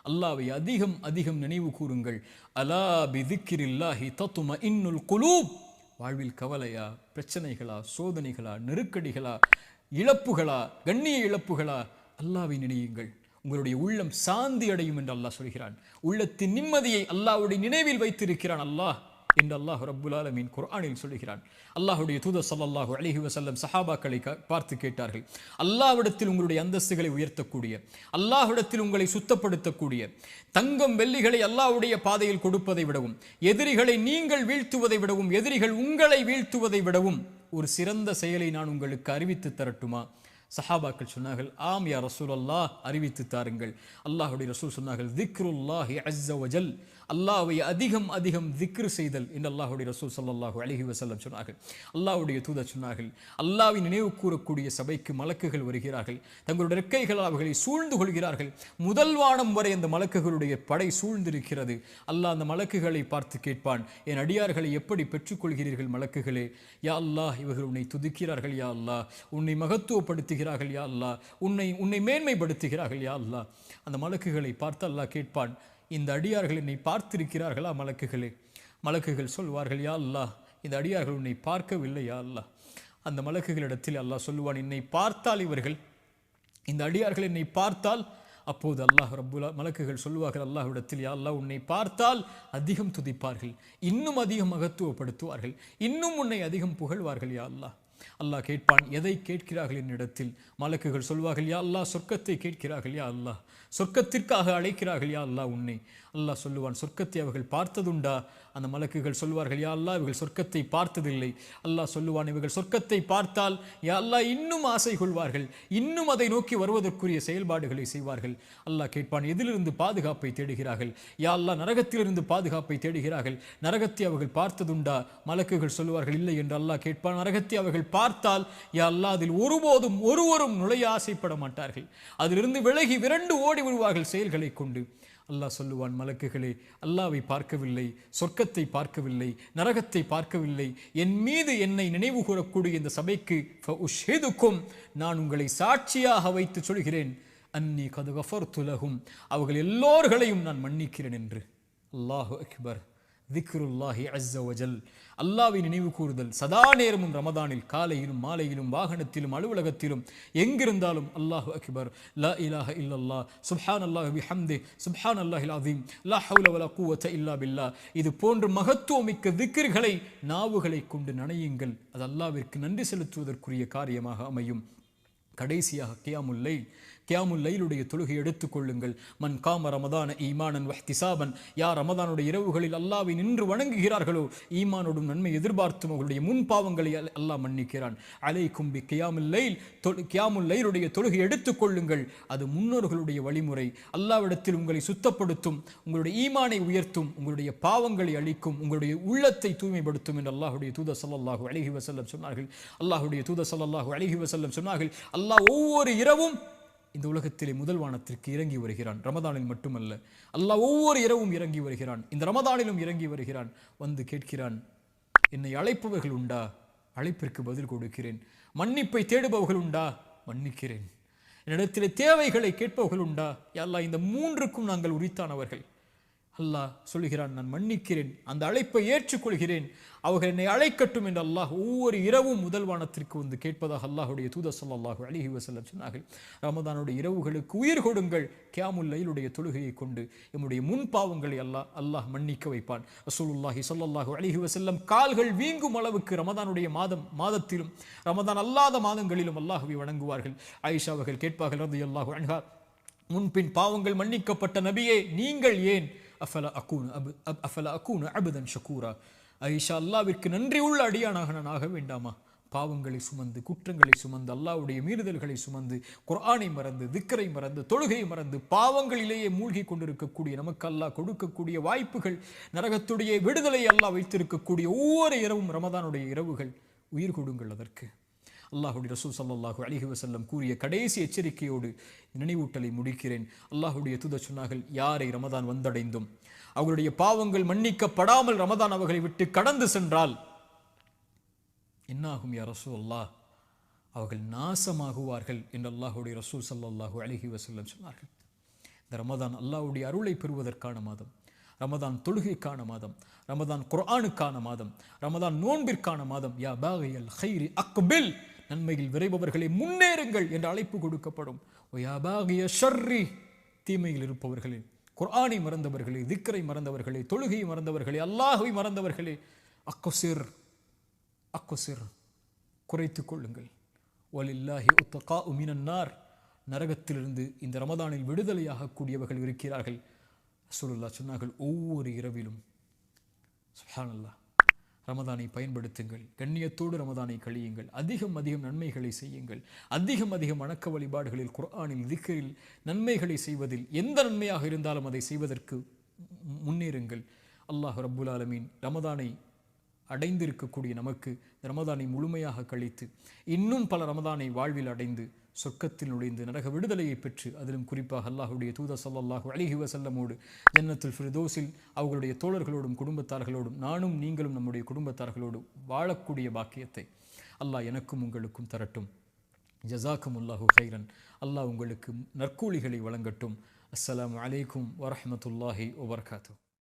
அல்லாஹ்வை அதிகம் அதிகம் நினைவு கூறுங்கள். அலா பிதிக்ரில்லாஹி தத்மஇன்னுல் குலூப். வாழ்வில் கவலையா, பிரச்சனைகளா, சோதனைகளா, நெருக்கடிகளா, இழப்புகளா, கண்ணிய இழப்புகளா, அல்லாஹ்வை நினையுங்கள், உங்களுடைய உள்ளம் சாந்தி அடையும் என்று அல்லாஹ் சொல்கிறான். உள்ளத்தின் நிம்மதியை அல்லாஹ்வுடைய நினைவில் வைத்திருக்கிறான் அல்லாஹ் என்று அல்லாஹ் ரப்புல் ஆலமீன் குர்ஆனில் சொல்கிறான். அல்லாஹ்வுடைய தூதர் ஸல்லல்லாஹு அலைஹி வஸல்லம் சஹாபாக்களை பார்த்து கேட்டார்கள், அல்லாஹ்விடத்தில் உங்களுடைய அந்தஸ்துகளை உயர்த்தக்கூடிய, அல்லாஹ்விடத்தில் உங்களை சுத்தப்படுத்தக்கூடிய, தங்கம் வெள்ளிகளை அல்லாஹ்வுடைய பாதையில் கொடுப்பதை விடவும், எதிரிகளை நீங்கள் வீழ்த்துவதை விடவும், எதிரிகள் உங்களை வீழ்த்துவதை விடவும் ஒரு சிறந்த செயலை நான் உங்களுக்கு அறிவித்து தரட்டுமா? சஹாபாக்கள் சொன்னார்கள், ஆம் யா ரசூலல்லாஹ், அறிவித்து தாருங்கள். அல்லாஹ்வுடைய ரசூல் சொன்னார்கள், திக்ருல்லாஹி அஸ்ஸ வஜல், அல்லாஹ்வை அதிகம் அதிகம் திக்ர் செய்தல் என்று அல்லாஹ்வுடைய ரசூல் ஸல்லல்லாஹு அலைஹி வஸல்லம் சொன்னார்கள். அல்லாஹ்வுடைய தூதர் சொன்னார்கள், அல்லாஹ்வை நினைவு கூறக்கூடிய சபைக்கு மலக்குகள் வருகிறார்கள், தங்களுடைய ரெக்கைகளால் அவர்களை சூழ்ந்து கொள்கிறார்கள். முதல் வானம் வரை அந்த மலக்குகளுடைய படை சூழ்ந்திருக்கிறது. அல்லாஹ் அந்த மலக்குகளை பார்த்து கேட்பான், என் அடியார்களை எப்படி பெற்றுக்கொள்கிறீர்கள் மலக்குகளே? யா அல்லாஹ், இவர்கள் உன்னை துதிக்கிறார்கள் யா அல்லாஹ், உன்னை மகத்துவப்படுத்துகிறார்கள் யா அல்லாஹ், உன்னை மேன்மைப்படுத்துகிறார்கள் யா அல்லாஹ். அந்த மலக்குகளை பார்த்து அல்லாஹ் கேட்பான், இந்த அடியார்கள் என்னை பார்த்திருக்கிறார்களா மலக்குகளே? மலக்குகள் சொல்வார்கள், யா அல்லாஹ், இந்த அடியார்கள் உன்னை பார்க்கவில்லை யா அல்லாஹ். அந்த மலக்குகளிடத்தில் அல்லாஹ் சொல்லுவான், என்னை பார்த்தால் இவர்கள், இந்த அடியார்கள் என்னை பார்த்தால், அப்போது அல்லாஹ் ரப்புல் மலக்குகள் சொல்வார்கள் அல்லாஹ்விடத்தில், யா அல்லாஹ், உன்னை பார்த்தால் அதிகம் துதிப்பார்கள், இன்னும் அதிகம் மகத்துவப்படுத்துவார்கள், இன்னும் உன்னை அதிகம் புகழ்வார்கள் யா அல்லாஹ். அல்லாஹ் கேட்பான், எதை கேட்கிறார்கள் என்னிடத்தில்? மலக்குகள் சொல்வார்கள், யா அல்லாஹ், சொர்க்கத்தை கேட்கிறார்கள் யா அல்லாஹ், சொர்க்கத்திற்காக அழைக்கிறார்கள் யா அல்லாஹ் உன்னை. அல்லாஹ் சொல்லுவான், சொர்க்கத்தை அவர்கள் பார்த்ததுண்டா? அந்த மலக்குகள் சொல்வார்கள், யா அல்லாஹ், இவர்கள் சொர்க்கத்தை பார்த்ததில்லை. அல்லாஹ் சொல்லுவான், இவர்கள் சொர்க்கத்தை பார்த்தால் யா அல்லாஹ் இன்னும் ஆசை கொள்வார்கள், இன்னும் அதை நோக்கி வருவதற்குரிய செயல்பாடுகளை செய்வார்கள். அல்லாஹ் கேட்பான், எதிலிருந்து பாதுகாப்பை தேடுகிறார்கள்? யா அல்லாஹ், நரகத்திலிருந்து பாதுகாப்பை தேடுகிறார்கள், நரகத்தை அவர்கள் பார்த்ததுண்டா? மலக்குகள் சொல்லுவார்கள், இல்லை என்று அல்லாஹ் கேட்பான், நரகத்தை அவர்கள் பார்த்தால் யா அல்லாஹ், அதில் ஒருபோதும் ஒருவரும் நுழைய ஆசைப்பட மாட்டார்கள், அதிலிருந்து விலகி விரண்டு ஓடி விடுவார்கள் செயல்களை கொண்டு. அல்லாஹ் சொல்லுவான், மலக்குகளே, அல்லாஹ்வை பார்க்கவில்லை, சொர்க்கத்தை பார்க்கவில்லை, நரகத்தை பார்க்கவில்லை, என் மீது என்னை நினைவு கூறக்கூடிய இந்த சபைக்கு ஃபஉஷ்ஹிதுக்கும், நான் உங்களை சாட்சியாக வைத்து சொல்கிறேன், அன்னி கத் கஃபர்து லஹும், அவர்கள் எல்லோர்களையும் நான் மன்னிக்கிறேன் என்று. அல்லாஹு அக்பர். திக்ருல்லாஹி அஸ்ஸ வஜல், அல்லாஹ்வை நினைவு கூறுதல் சதா நேரமும் ரமதானில், காலையிலும் மாலையிலும், வாகனத்திலும், அலுவலகத்திலும், எங்கிருந்தாலும் அல்லாஹு அக்பர், லா இலாஹ இல்லல்லாஹ், சுப்ஹானல்லாஹி பிஹம்தி, சுப்ஹானல்லாஹில் அஸீம், லா ஹவ்ல வலா குவத்த இல்லா பில்லாஹ். இது போன்ற மகத்துவமிக்க திக்ர்களை நாவுகளை கொண்டு நனையுங்கள். அது அல்லாஹ்விற்கு நன்றி செலுத்துவதற்குரிய காரியமாக அமையும். கடைசியாக கியாமுல் லைல், கியாமுல் லைலுடைய தொழுகை எடுத்துக்கொள்ளுங்கள். மன் காம ரமதான ஈமானன் வஹ்திசாபன், யார் ரமதானுடைய இரவுகளில் அல்லாஹ்வை நின்று வணங்குகிறார்களோ, ஈமானோடும் நன்மை எதிர்பார்த்தும் அவர்களுடைய முன் பாவங்களை அல்லாஹ் மன்னிக்கிறான். அலைக்கும் பி கியாமுல் லைல், கியாமுல் லைலுடைய தொழுகை எடுத்துக்கொள்ளுங்கள். அது முன்னோர்களுடைய வழிமுறை. அல்லாஹ்விடத்தில் உங்களை சுத்தப்படுத்தும், உங்களுடைய ஈமானை உயர்த்தும், உங்களுடைய பாவங்களை அழிக்கும், உங்களுடைய உள்ளத்தை தூய்மைப்படுத்தும் என்று அல்லாஹ்வுடைய தூதர் ஸல்லல்லாஹு அலைஹி வஸல்லம் சொன்னார்கள். அல்லாஹ்வுடைய தூதர் ஸல்லல்லாஹு அலைஹி வஸல்லம் சொன்னார்கள், அல்லாஹ் ஒவ்வொரு இரவும் இந்த உலகத்திலே முதல் வானத்திற்கு இறங்கி வருகிறான். ரமதானில் மட்டுமல்ல, அல்லாஹ் ஒவ்வொரு இரவும் இறங்கி வருகிறான், இந்த ரமதானிலும் இறங்கி வருகிறான். வந்து கேட்கிறான், என்னை அழைப்பவர்கள் உண்டா? அழைப்பிற்கு பதில் கொடுக்கிறேன். மன்னிப்பை தேடுபவர்கள் உண்டா? மன்னிக்கிறேன். என்னிடத்திலே தேவைகளை கேட்பவர்கள் உண்டா? யா அல்லாஹ், இந்த மூன்றுக்கும் நாங்கள் உரித்தானவர்கள். அல்லாஹ் சொல்லுகிறான், நான் மன்னிக்கிறேன், அந்த அழைப்பை ஏற்றுக்கொள்கிறேன், அவர்கள் என்னை அழைக்கட்டும் என்று அல்லாஹ் ஒவ்வொரு இரவும் முதல் வானத்திற்கு வந்து கேட்பதாக அல்லாஹ்வுடைய தூதர் ஸல்லல்லாஹு அலைஹி வஸல்லம் சொன்னார்கள். ரமதானுடைய இரவுகளுக்கு உயிர் கொடுங்கள். கியாமுல் லைலுடைய தொழுகையை கொண்டு நம்முடைய முன் பாவங்களை அல்லாஹ் மன்னிக்க வைப்பான். ரசூலுல்லாஹி ஸல்லல்லாஹு அலைஹி வஸல்லம் கால்கள் வீங்கும் அளவுக்கு ரமதானுடைய மாதத்திலும் ரமதான் அல்லாத மாதங்களிலும் அல்லாஹ்வை வணங்குவார்கள். ஆயிஷா அவர்கள் கேட்பார்கள் ரலியல்லாஹு அன்ஹா, முன்பின் பாவங்கள் மன்னிக்கப்பட்ட நபியே, நீங்கள் ஏன் அஃபல அகூனு அபதன் ஷக்கூரா, ஆயிஷா, அல்லாஹ்விற்கு நன்றி உள்ள அடியானாக நான் ஆக வேண்டாமா? பாவங்களை சுமந்து, குற்றங்களை சுமந்து, அல்லாஹ்வுடைய மீறுதல்களை சுமந்து, குர்ஆனை மறந்து, திக்ரை மறந்து, தொழுகையை மறந்து, பாவங்களிலேயே மூழ்கி கொண்டிருக்கக்கூடிய நமக்கு அல்லாஹ் கொடுக்கக்கூடிய வாய்ப்புகள், நரகத்துடைய விடுதலை அல்லாஹ் வைத்திருக்கக்கூடிய ஒவ்வொரு இரவும் ரமதானுடைய இரவுகள். உயிர் கொடுங்கள் அதற்கு. அல்லாஹ்வுடைய ரசூல் ஸல்லல்லாஹு அலைஹி வஸல்லம் கூறிய கடைசி எச்சரிக்கையோடு நினைவூட்டலை முடிக்கிறேன். அல்லாஹ்வுடைய தூதர் சொன்னார்கள், யாரை ரமதான் வந்தடைந்தும் அவர்களுடைய பாவங்கள் மன்னிக்கப்படாமல் ரமதான் அவர்களை விட்டு கடந்து சென்றால் என்னாகும் யா ரசூலல்லாஹ்? அவர்கள் நாசமாகுவார்கள் என்று அல்லாஹ்வுடைய ரசூல் ஸல்லல்லாஹு அலைஹி வஸல்லம் சொன்னார்கள். இந்த ரமதான் அல்லாஹ்வுடைய அருளை பெறுவதற்கான மாதம், ரமதான் தொழுகைக்கான மாதம், ரமதான் குர்ஆனுக்கான மாதம், ரமதான் நோன்பிற்கான மாதம். யா பாகியல் கைரி அக்பில், நன்மையில் விரைபவர்களை முன்னேறுங்கள் என்று அழைப்பு கொடுக்கப்படும். யா பாகிய ஷர்ரி, தீமையில் இருப்பவர்களே, குர்ஆனை மறந்தவர்களே, திக்ரை மறந்தவர்களே, தொழுகையை மறந்தவர்களே, அல்லாஹ்வை மறந்தவர்களே, அக்குசிர் அக்குசிர், குறைத்துக் கொள்ளுங்கள். வலில்லாஹி உத்தகாஉ மினன் நார், நரகத்திலிருந்து இந்த ரமதானில் விடுதலையாக கூடியவர்கள் இருக்கிறார்கள். ரசூலுல்லாஹ் சொன்னார்கள், ஒவ்வொரு இரவிலும். சுப்ஹானல்லாஹ், ரமதானை பயன்படுத்துங்கள், கண்ணியத்தோடு ரமதானை கழியுங்கள், அதிகம் அதிகம் நன்மைகளை செய்யுங்கள், அதிகம் அதிகம் வணக்க வழிபாடுகளில், குர்ஆனில், திக்ரில் நன்மைகளை செய்வதில், எந்த நன்மையாக இருந்தாலும் அதை செய்வதற்கு முன்னேறுங்கள். அல்லாஹ் ரப்புல் ஆலமீன் ரமதானை அடைந்திருக்கக்கூடிய நமக்கு ரமதானை முழுமையாக கழித்து இன்னும் பல ரமதானை வாழ்வில் அடைந்து சொர்க்கத்தில் நுழைந்து நரக விடுதலையை பெற்று, அதிலும் குறிப்பாக அல்லாஹ்வுடைய தூதர் ஸல்லல்லாஹு அலைஹி வஸல்லமோடு ஜன்னத்துல் ஃபிர்தௌஸில் அவர்களுடைய தோழர்களோடும் குடும்பத்தார்களோடும் நானும் நீங்களும் நம்முடைய குடும்பத்தார்களோடும் வாழக்கூடிய பாக்கியத்தை அல்லாஹ் எனக்கும் உங்களுக்கும் தரட்டும். ஜஸாக்குமுல்லாஹு கைரன். அல்லாஹ் உங்களுக்கு நற்கூலிகளை வழங்கட்டும். அஸ்ஸலாமு அலைக்கும் வரஹ்மத்துல்லாஹி வபரகாத்துஹு.